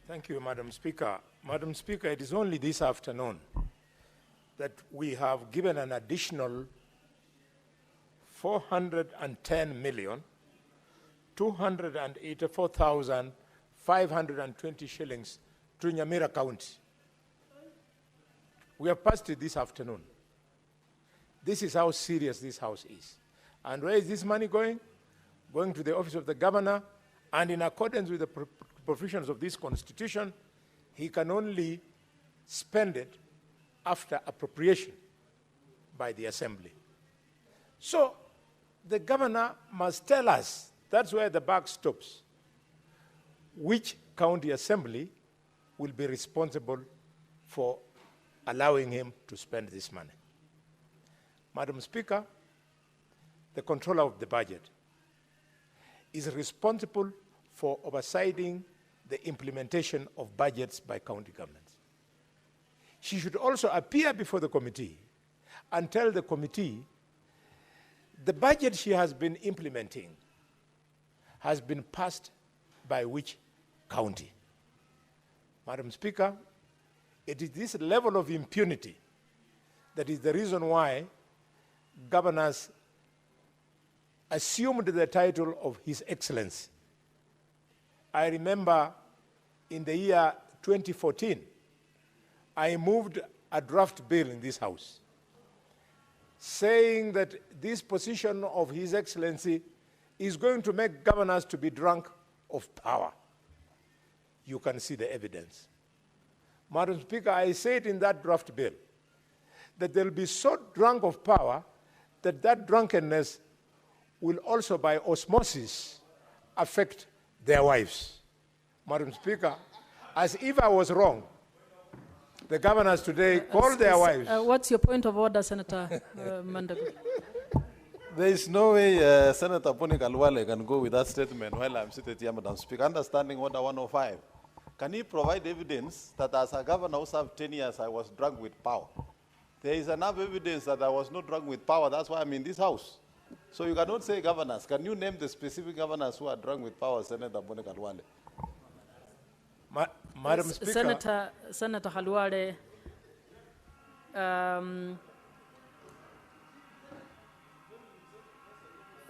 Thank you, Madam Speaker. Madam Speaker, it is only this afternoon that we have given an additional 410,284,520 shillings to Nyamira County. We have passed it this afternoon. This is how serious this House is. And where is this money going? Going to the office of the governor, and in accordance with the provisions of this constitution, he can only spend it after appropriation by the assembly. So the governor must tell us, that's where the buck stops, which county assembly will be responsible for allowing him to spend this money. Madam Speaker, the controller of the budget is responsible for overseeing the implementation of budgets by county governments. She should also appear before the committee and tell the committee the budget she has been implementing has been passed by which county. Madam Speaker, it is this level of impunity that is the reason why governors assumed the title of His Excellency. I remember in the year 2014, I moved a draft bill in this House saying that this position of His Excellency is going to make governors to be drunk of power. You can see the evidence. Madam Speaker, I said in that draft bill that they'll be so drunk of power that that drunkenness will also by osmosis affect their wives. Madam Speaker, as if I was wrong, the governors today call their wives. What's your point of order, Senator Mandago? There is no way Senator Poni Kalwale can go with that statement while I'm sitting here, Madam Speaker. Understanding Order 105. Can he provide evidence that as a governor who served 10 years, I was drunk with power? There is enough evidence that I was not drunk with power. That's why I'm in this House. So you cannot say governors. Can you name the specific governors who are drunk with power, Senator Poni Kalwale? Madam Speaker. Senator Halwale,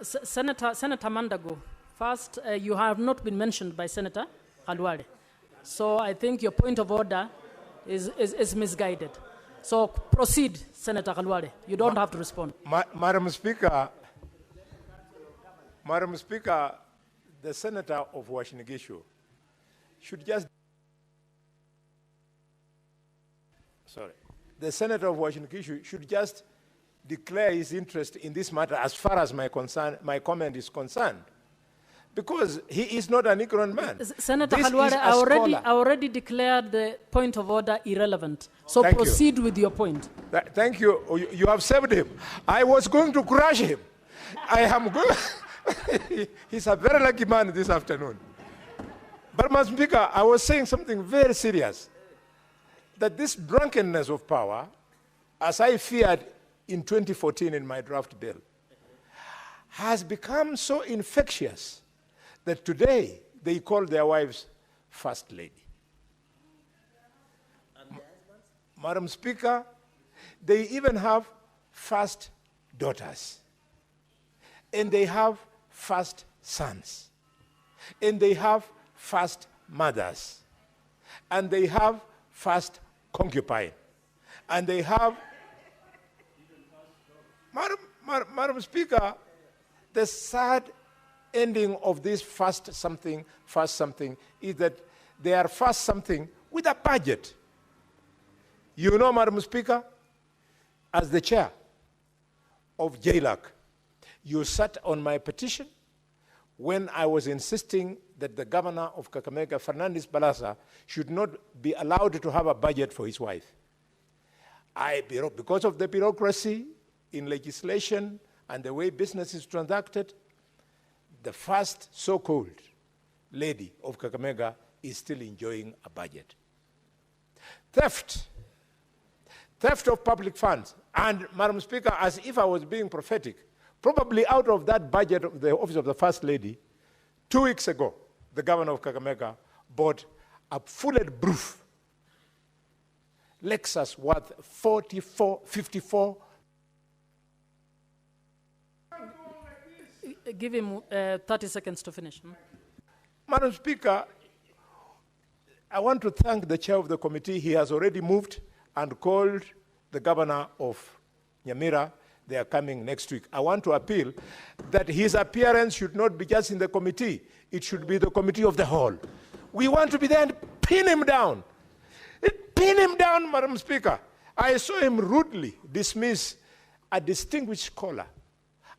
Senator Mandago, first, you have not been mentioned by Senator Halwale. So I think your point of order is misguided. So proceed, Senator Halwale. You don't have to respond. Madam Speaker, the Senator of Washington should just the Senator of Washington should just declare his interest in this matter as far as my comment is concerned, because he is not an ignorant man. Senator Halwale, I already declared the point of order irrelevant. So proceed with your point. Thank you. You have saved him. I was going to crush him. I am going. He's a very lucky man this afternoon. But, Madam Speaker, I was saying something very serious, that this drunkenness of power, as I feared in 2014 in my draft bill, has become so infectious that today they call their wives First Lady. Madam Speaker, they even have first daughters, and they have first sons, and they have first mothers, and they have first concubine, and they have, Madam Speaker, the sad ending of this first something is that they are first something with a budget. You know, Madam Speaker, as the chair of JLAC, you sat on my petition when I was insisting that the governor of Kakamega, Fernandes Balasa, should not be allowed to have a budget for his wife. Because of the bureaucracy in legislation and the way business is transacted, the first so-called lady of Kakamega is still enjoying a budget. Theft of public funds. And, Madam Speaker, as if I was being prophetic, Probably out of that budget of the Office of the First Lady, 2 weeks ago, the governor of Kakamega bought a bulletproof Lexus worth 54. Give him 30 seconds to finish. Madam Speaker, I want to thank the chair of the committee. He has already moved and called the governor of Nyamira. They are coming next week. I want to appeal that his appearance should not be just in the committee. It should be the committee of the whole. We want to be there and pin him down. Pin him down, Madam Speaker. I saw him rudely dismiss a distinguished scholar,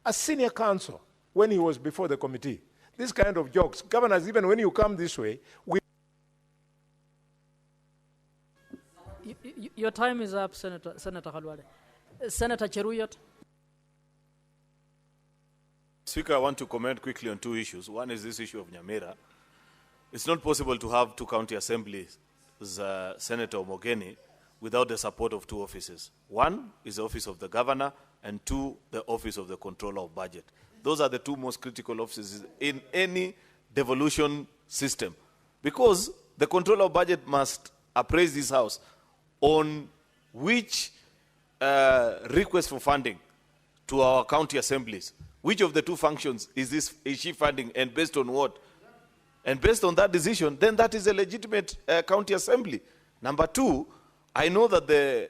a senior counsel, when he was before the committee. This kind of jokes. Governors, even when you come this way, Your time is up, Senator Khalwale. Senator Cheruyot. Speaker, I want to comment quickly on 2 issues. One is this issue of Nyamira. It's not possible to have 2 county assemblies, Senator Omogeni, without the support of 2 offices. One is the office of the governor, and 2, the office of the controller of budget. Those are the 2 most critical offices in any devolution system, because the controller of budget must appraise this house on which request for funding to our county assemblies. Which of the 2 functions is she funding, and based on what? And based on that decision, then that is a legitimate county assembly. Number 2, I know that the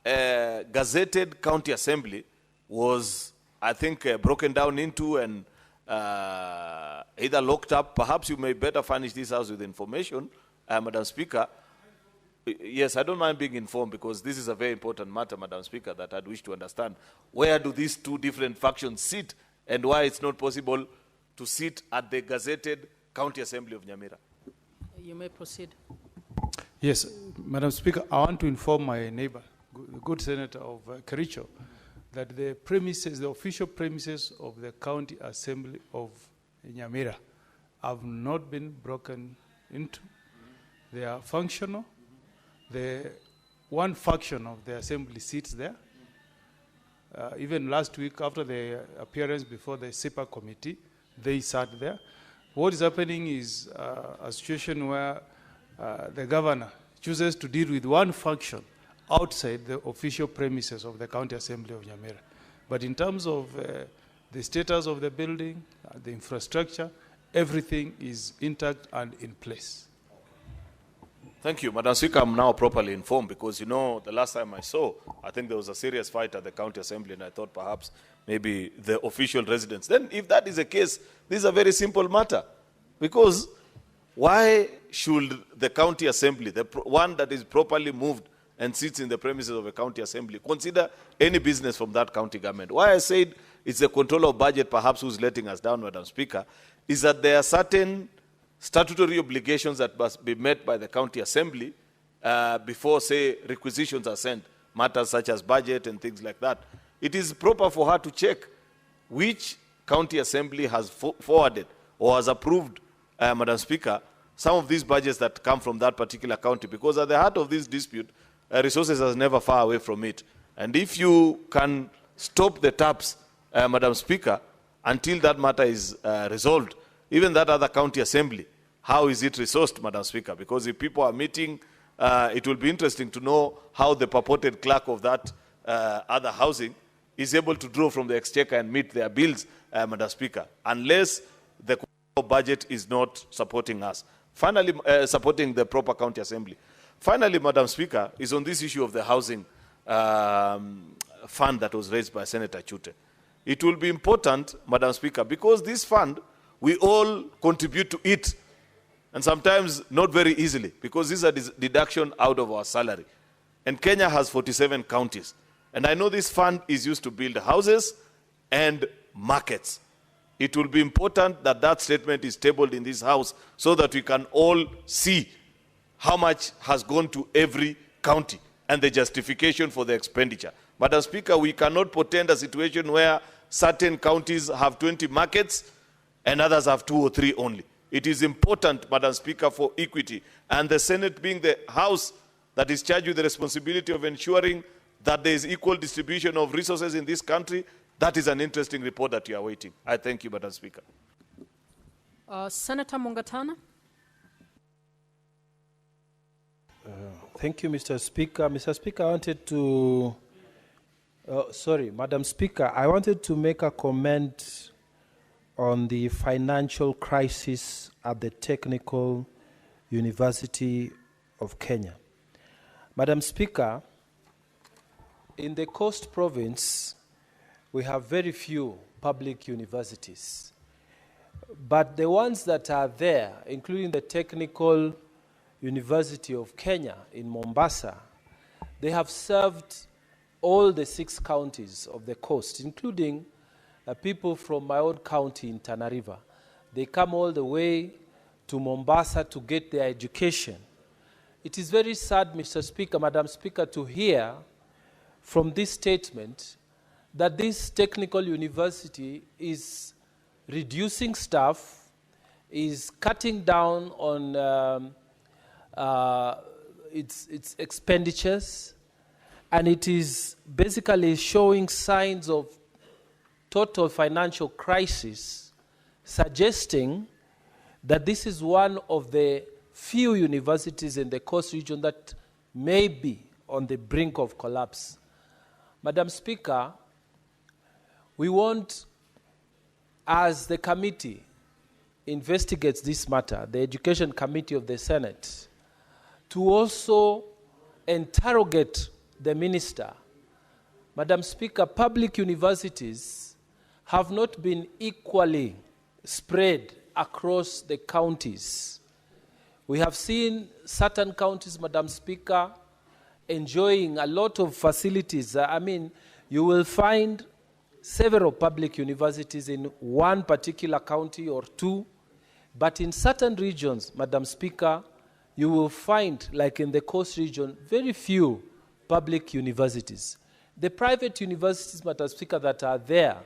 gazetted county assembly was, I think, broken down into and either locked up. Perhaps you may better furnish this house with information, Madam Speaker. Yes, I don't mind being informed, because this is a very important matter, Madam Speaker, that I'd wish to understand. Where do these 2 different factions sit, and why it's not possible to sit at the gazetted County Assembly of Nyamira? You may proceed. Yes, Madam Speaker, I want to inform my neighbor, the good senator of Kericho, that the premises, the official premises of the County Assembly of Nyamira have not been broken into. They are functional. The one faction of the assembly sits there. Even last week, after the appearance before the SIPA committee, they sat there. What is happening is a situation where the governor chooses to deal with one faction outside the official premises of the County Assembly of Nyamira. But in terms of the status of the building, the infrastructure, everything is intact and in place. Thank you, Madam Speaker. I'm now properly informed, because, you know, the last time I saw, I think there was a serious fight at the County Assembly, and I thought perhaps maybe the official residence. Then, if that is the case, this is a very simple matter, because why should the County Assembly, the one that is properly moved and sits in the premises of a County Assembly, consider any business from that county government? Why I said it's the controller of budget perhaps who's letting us down, Madam Speaker, is that there are certain statutory obligations that must be met by the County Assembly before, say, requisitions are sent, matters such as budget and things like that. It is proper for her to check which County Assembly has forwarded or has approved, Madam Speaker, some of these budgets that come from that particular county, because at the heart of this dispute, resources are never far away from it. And if you can stop the taps, Madam Speaker, until that matter is resolved, even that other county assembly, how is it resourced, Madam Speaker? Because if people are meeting, it will be interesting to know how the purported clerk of that other housing is able to draw from the exchequer and meet their bills, Madam Speaker, unless the budget is not supporting us. Finally, supporting the proper county assembly. Finally, Madam Speaker, is on this issue of the housing fund that was raised by Senator Chute. It will be important, Madam Speaker, because this fund, we all contribute to it, and sometimes not very easily, because this is a deduction out of our salary. And Kenya has 47 counties. And I know this fund is used to build houses and markets. It will be important that that statement is tabled in this house so that we can all see how much has gone to every county and the justification for the expenditure. Madam Speaker, we cannot portend a situation where certain counties have 20 markets and others have 2 or 3 only. It is important, Madam Speaker, for equity, and the Senate being the house that is charged with the responsibility of ensuring that there is equal distribution of resources in this country, That is an interesting report that you are waiting. I thank you, Madam Speaker. Senator Mungatana. Thank you, Mr. Speaker. Mr. Speaker, I wanted to, Madam Speaker, I wanted to make a comment on the financial crisis at the Technical University of Kenya. Madam Speaker, in the Coast Province, we have very few public universities. But the ones that are there, including the Technical University of Kenya in Mombasa, they have served all the 6 counties of the coast, including people from my own county in Tana River. They come all the way to Mombasa to get their education. It is very sad, Mr. Speaker, Madam Speaker, to hear from this statement that this technical university is reducing staff, is cutting down on its expenditures, and it is basically showing signs of total financial crisis, suggesting that this is one of the few universities in the coast region that may be on the brink of collapse. Madam Speaker, we want, as the committee investigates this matter, the Education Committee of the Senate, to also interrogate the minister. Madam Speaker, public universities have not been equally spread across the counties. We have seen certain counties, Madam Speaker, enjoying a lot of facilities. You will find several public universities in one particular county or 2, but in certain regions, Madam Speaker, you will find, like in the coast region, very few public universities. The private universities, Madam Speaker, that are there,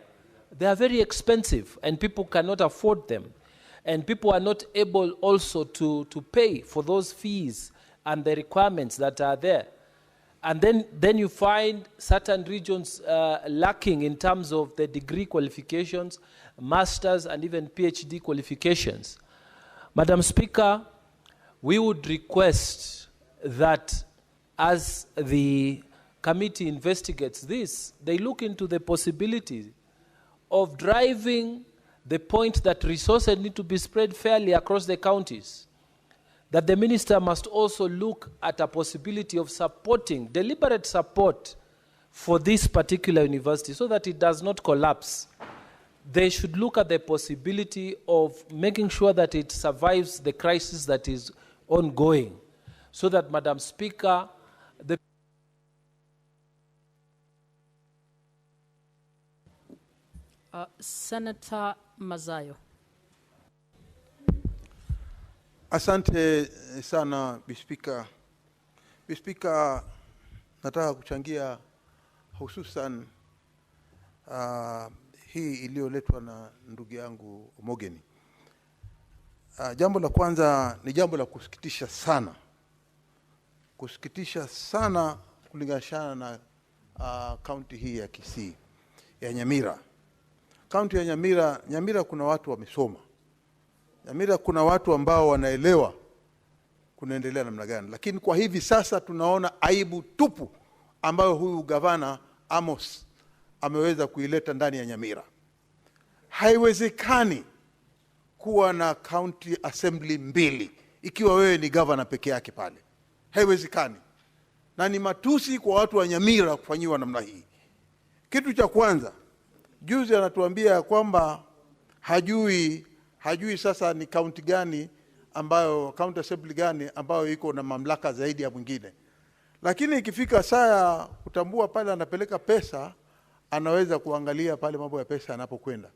they are very expensive and people cannot afford them. And people are not able also to pay for those fees and the requirements that are there. And then you find certain regions lacking in terms of the degree qualifications, master's and even PhD qualifications. Madam Speaker, we would request that as the committee investigates this, they look into the possibility of driving the point that resources need to be spread fairly across the counties, that the minister must also look at a possibility of supporting, deliberate support for this particular university so that it does not collapse. They should look at the possibility of making sure that it survives the crisis that is ongoing, so that, Madam Speaker, the Senator Mazayo. Asante sana Bispika. Bispika, nataka kuchangia hususan hii iliyoletwa na ndugu yangu Mogeni. Jambo la kwanza ni jambo la kusikitisha sana. Kusikitisha sana kulinganishana na kaunti hii ya Kisii, ya Nyamira. Kaunti ya Nyamira kuna watu wamesoma. Nyamira kuna watu ambao wanaelewa kunaendelea namna gani. Lakini kwa hivi sasa tunaona aibu tupu ambayo huyu gavana Amos ameweza kuileta ndani ya Nyamira. Haiwezekani kuwa na county assembly 2 ikiwa wewe ni governor peke yake pale. Haiwezekani. Na ni matusi kwa watu wa Nyamira kufanyiwa namna hii. Kitu cha kwanza, juzi anatuambia kwamba hajui sasa ni county gani ambayo, county assembly gani ambayo iko na mamlaka zaidi ya mwingine. Lakini ikifika saa kutambua pale anapeleka pesa, anaweza kuangalia pale mambo ya pesa yanapokwenda.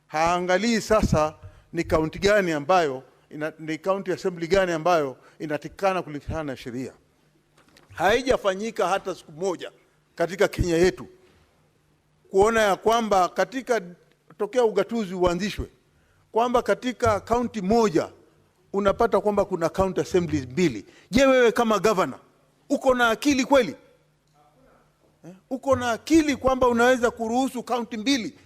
Haangalii sasa ni county gani ambayo, ni county assembly gani ambayo inatikana kulingana na sheria. Haijafanyika hata siku moja katika Kenya yetu kuona ya kwamba katika tokea ugatuzi uanzishwe kwamba katika county moja unapata kwamba kuna county assemblies 2. Je, wewe kama governor uko na akili kweli? Uko na akili kwamba unaweza kuruhusu kaunti mbili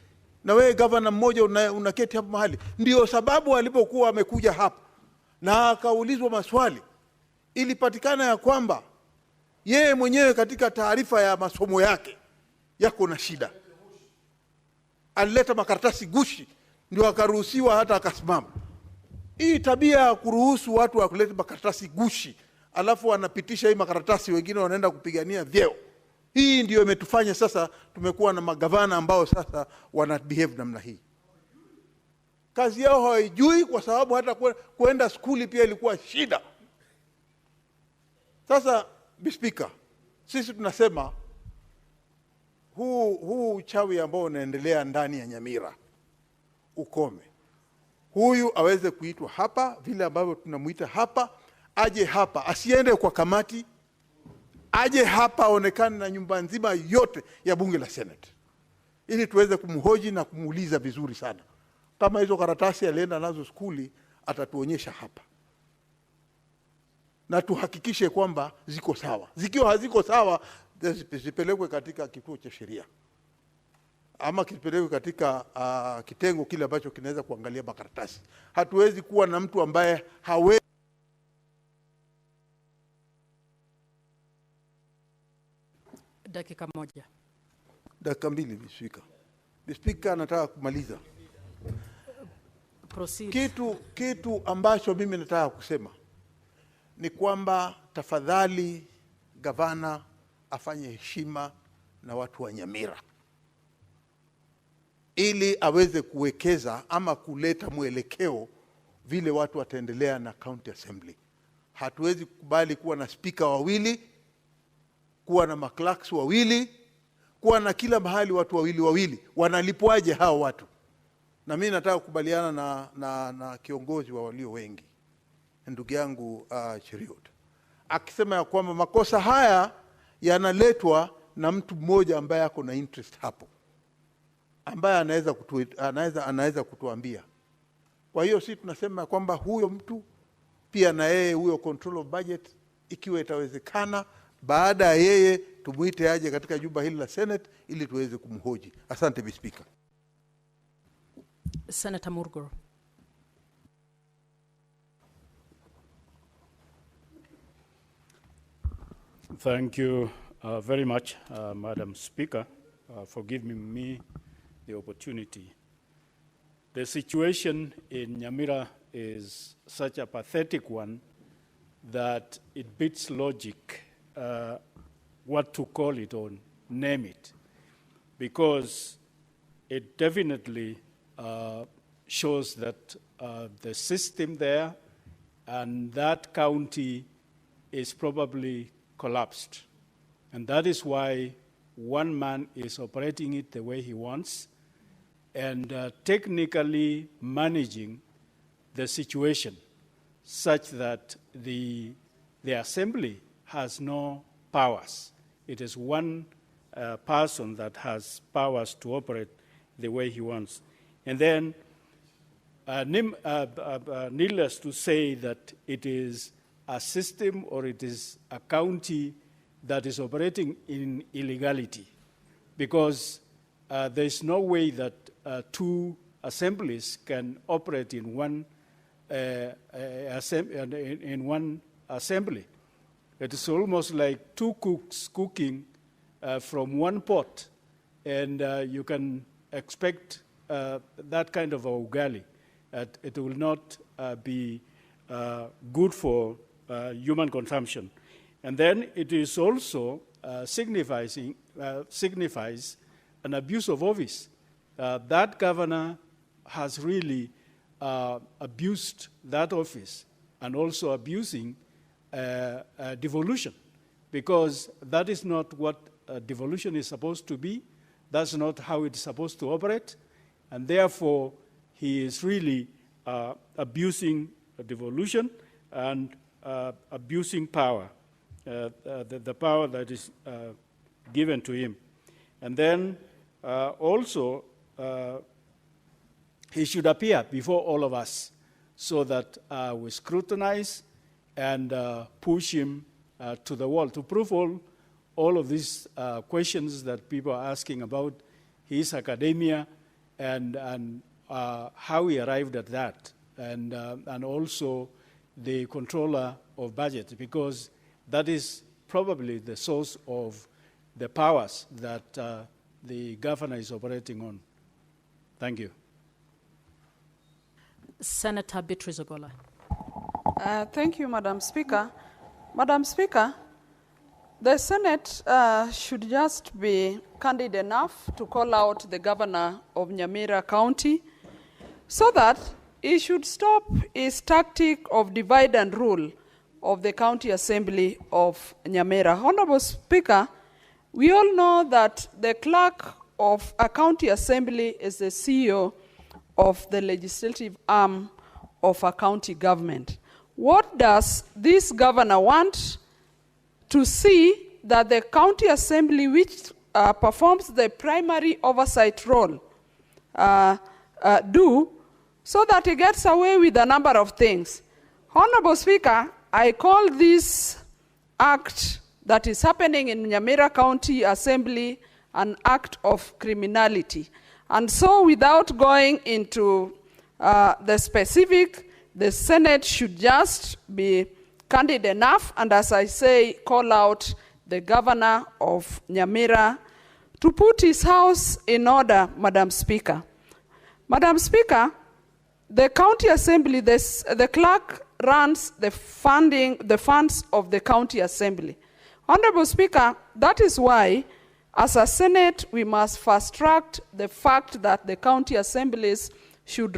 na wewe gavana mmoja unaketi hapo mahali? Ndio sababu alipokuwa amekuja hapa na akaulizwa maswali, ilipatikana ya kwamba yeye mwenyewe katika taarifa ya masomo yake yako na shida. Alileta makaratasi gushi ndio akaruhusiwa hata akasimama. Hii tabia ya kuruhusu watu wa kuleta makaratasi gushi alafu wanapitisha hii makaratasi, wengine wanaenda kupigania vyeo, hii ndio imetufanya sasa tumekuwa na magavana ambao sasa wana behave namna hii. Kazi yao hawaijui, kwa sababu hata kuenda skuli pia ilikuwa shida. Sasa Speaker, sisi tunasema huu uchawi ambao unaendelea ndani ya Nyamira ukome. Huyu aweze kuitwa hapa vile ambavyo tunamuita hapa, aje hapa, asiende kwa kamati, aje hapa aonekane na nyumba nzima yote ya bunge la Senate, ili tuweze kumhoji na kumuuliza vizuri sana. Kama hizo karatasi alienda nazo skuli atatuonyesha hapa, na tuhakikishe kwamba ziko sawa. Zikiwa haziko sawa, zipelekwe katika kituo cha sheria ama kipelekwe katika kitengo kile ambacho kinaweza kuangalia makaratasi. Hatuwezi kuwa na mtu ambaye hawezi. Dakika moja. Dakika mbili, Speaker. Speaker, nataka kumaliza. Proceed. Kitu ambacho mimi nataka kusema ni kwamba tafadhali gavana afanye heshima na watu wa Nyamira, ili aweze kuwekeza ama kuleta mwelekeo vile watu wataendelea na county assembly. Hatuwezi kukubali kuwa na speaker wawili, kuwa na maclerks wawili, kuwa na kila mahali watu wawili. Wanalipwaje hao watu? Na mimi nataka kukubaliana na kiongozi wa walio wengi, ndugu yangu Cheriot, akisema ya kwamba makosa haya yanaletwa na mtu mmoja ambaye ako na interest hapo, ambaye anaweza kutuambia. Kwa hiyo sisi tunasema kwamba huyo mtu pia na yeye huyo control of budget, ikiwa itawezekana, baada ya yeye tumuite aje katika jumba hili la Senate ili tuweze kumhoji. Asante, Mr. Speaker. Senator Murgoro. Thank you very much, Madam Speaker, for giving me the opportunity. The situation in Nyamira is such a pathetic one that it beats logic what to call it or name it, because it definitely shows that the system there and that county is probably collapsed. And that is why one man is operating it the way he wants and technically managing the situation such that the assembly has no powers. It is one person that has powers to operate the way he wants. And then, needless to say that it is a system or it is a county that is operating in illegality, because there is no way that two assemblies can operate in one assembly. It is almost like two cooks cooking from one pot, and you can expect that kind of a ugali. It will not be good for human consumption. And then it is also signifies an abuse of office. That governor has really abused that office and also abusing devolution, because that is not what devolution is supposed to be. That's not how it's supposed to operate. And therefore, he is really abusing devolution and abusing power, the power that is given to him. And then also, he should appear before all of us so that we scrutinize and push him to the wall to prove all all of these questions that people are asking about his academia and how he arrived at that, and also the controller of budget, because that is probably the source of the powers that the governor is operating on. Thank you. Senator Beatrice Ogola. Thank you, Madam Speaker. Madam Speaker, the Senate should just be candid enough to call out the governor of Nyamira County so that he should stop his tactic of divide and rule of the County Assembly of Nyamira. Honorable Speaker, we all know that the clerk of a county assembly is the CEO of the legislative arm of a county government. What does this governor want to see that the county assembly, which performs the primary oversight role, do, so that he gets away with a number of things? Honorable Speaker, I call this act that is happening in Nyamira County Assembly an act of criminality. And so without going into the specific, the Senate should just be candid enough, and as I say, call out the governor of Nyamira to put his house in order, Madam Speaker. Madam Speaker, the county assembly, the clerk runs the funds of the county assembly. Honorable Speaker, that is why, as a Senate, we must fast-track the fact that the county assemblies should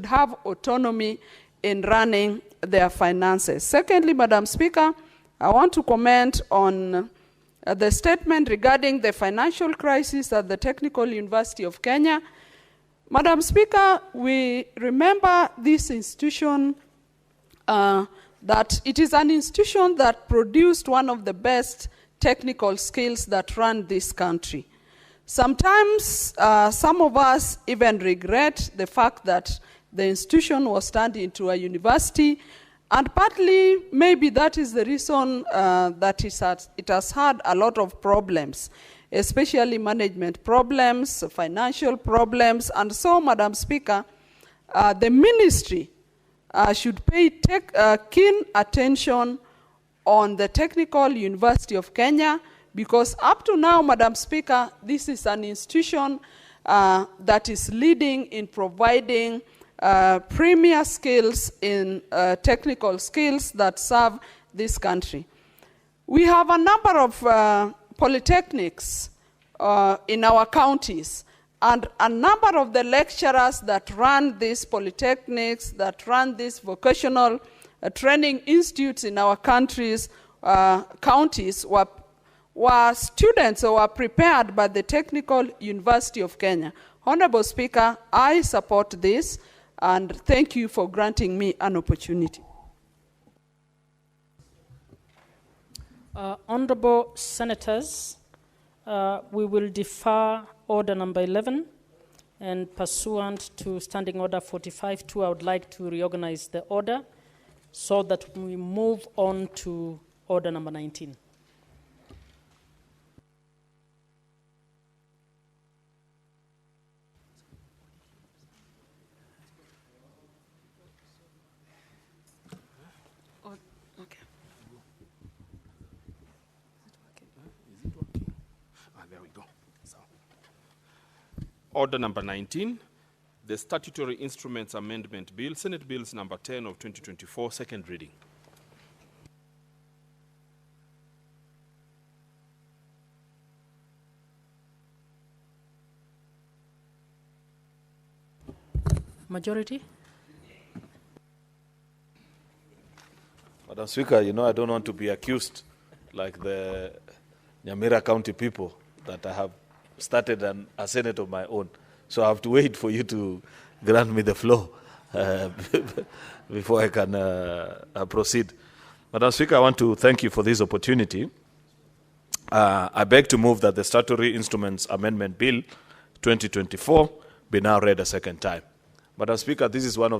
have autonomy in running their finances. Secondly, Madam Speaker, I want to comment on the statement regarding the financial crisis at the Technical University of Kenya. Madam Speaker, we remember this institution, that it is an institution that produced one of the best technical skills that run this country. Sometimes some of us even regret the fact that the institution was turned into a university, and partly maybe that is the reason that it has had a lot of problems, especially management problems, financial problems, and so, Madam Speaker, the ministry should pay keen attention on the Technical University of Kenya, because up to now, Madam Speaker, this is an institution that is leading in providing premier skills in technical skills that serve this country. We have a number of polytechnics in our counties, and a number of the lecturers that run these polytechnics, that run these vocational training institutes in our counties were students or were prepared by the Technical University of Kenya. Honorable Speaker, I support this, and thank you for granting me an opportunity. Honorable Senators, we will defer order number 11, and pursuant to Standing Order 45-2, I would like to reorganize the order so that we move on to order number 19. Order number 19, the Statutory Instruments Amendment Bill, Senate Bills number 10 of 2024, second reading. Majority? Madam Speaker, you know I don't want to be accused like the Nyamira County people that I have started a Senate of my own. So I have to wait for you to grant me the floor before I can proceed. Madam Speaker, I want to thank you for this opportunity. I beg to move that the Statutory Instruments Amendment Bill 2024 be now read a second time. Madam Speaker, this is one of the